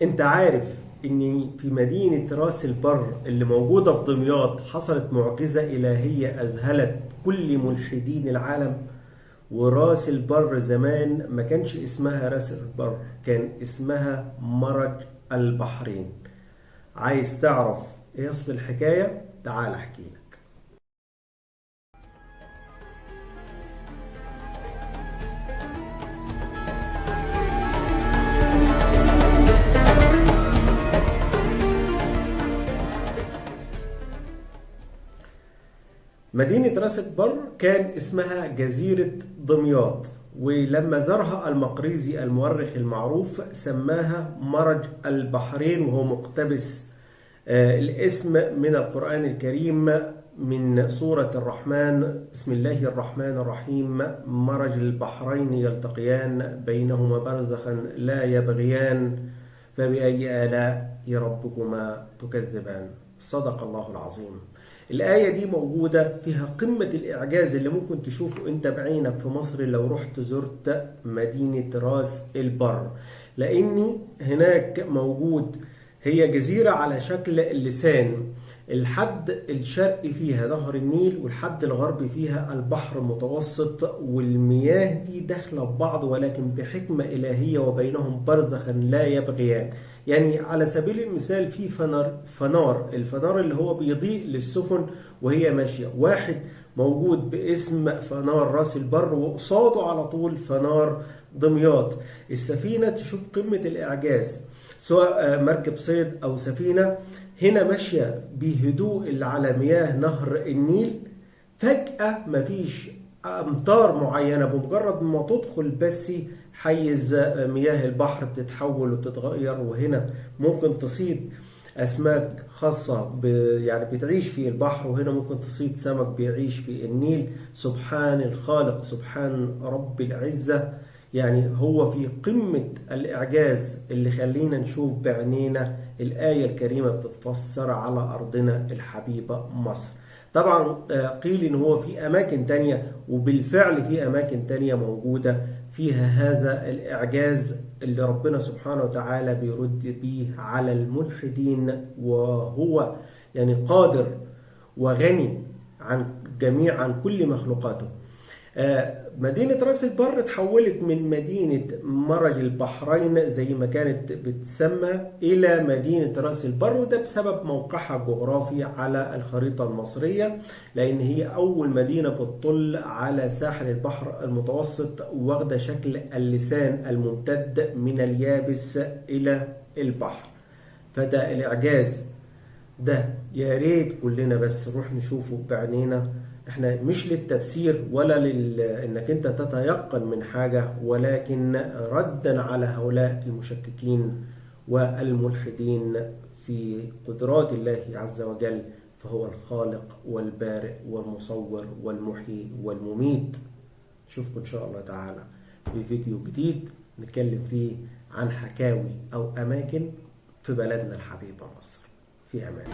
انت عارف ان في مدينة راس البر اللي موجودة في دمياط حصلت معجزة إلهية أذهلت كل ملحدين العالم؟ وراس البر زمان ما كانش اسمها راس البر، كان اسمها مرج البحرين. عايز تعرف ايه اصل الحكاية؟ تعال احكي لك. مدينة راس البر كان اسمها جزيرة دمياط، ولما زارها المقريزي المؤرخ المعروف سماها مرج البحرين، وهو مقتبس الاسم من القرآن الكريم من سورة الرحمن. بسم الله الرحمن الرحيم: مرج البحرين يلتقيان بينهما برزخا لا يبغيان فبأي آلاء ربكما تكذبان. صدق الله العظيم. الآية دي موجودة فيها قمة الإعجاز اللي ممكن تشوفه أنت بعينك في مصر لو رحت زرت مدينة راس البر، لأني هناك موجود هي جزيرة على شكل لسان. الحد الشرقي فيها نهر النيل، والحد الغربي فيها البحر المتوسط، والمياه دي داخلة ببعض ولكن بحكمة إلهية وبينهم برزخا لا يبغيان. يعني على سبيل المثال في الفنار اللي هو بيضيء للسفن وهي ماشية، واحد موجود باسم فنار راس البر وقصاده على طول فنار دمياط. السفينة تشوف قمة الإعجاز، سواء مركب صيد أو سفينة، هنا ماشية بهدوء اللي على مياه نهر النيل. فجأة مفيش أمطار معينة، بمجرد ما تدخل بس حيز مياه البحر بتتحول وتتغير، وهنا ممكن تصيد أسماك خاصة يعني بتعيش في البحر، وهنا ممكن تصيد سمك بيعيش في النيل. سبحان الخالق، سبحان رب العزة. يعني هو في قمة الإعجاز اللي خلينا نشوف بعينينا الآية الكريمة بتتفسر على أرضنا الحبيبة مصر. طبعا قيل إن هو في أماكن تانية، وبالفعل في أماكن تانية موجودة فيها هذا الإعجاز اللي ربنا سبحانه وتعالى بيرد بيه على الملحدين، وهو يعني قادر وغني عن كل مخلوقاته. مدينة راس البر اتحولت من مدينة مرج البحرين زي ما كانت بتسمى إلى مدينة راس البر، وده بسبب موقعها الجغرافي على الخريطة المصرية، لأن هي أول مدينة بتطل على ساحل البحر المتوسط، واخدة شكل اللسان الممتد من اليابس إلى البحر. فده الإعجاز ده يا ريت كلنا بس نروح نشوفه بعينينا. احنا مش للتفسير ولا انك انت تتيقن من حاجة، ولكن ردا على هؤلاء المشككين والملحدين في قدرات الله عز وجل، فهو الخالق والبارئ والمصور والمحيي والمميت. نشوفكم ان شاء الله تعالى في فيديو جديد نتكلم فيه عن حكاوي او اماكن في بلدنا الحبيبة مصر. في امان.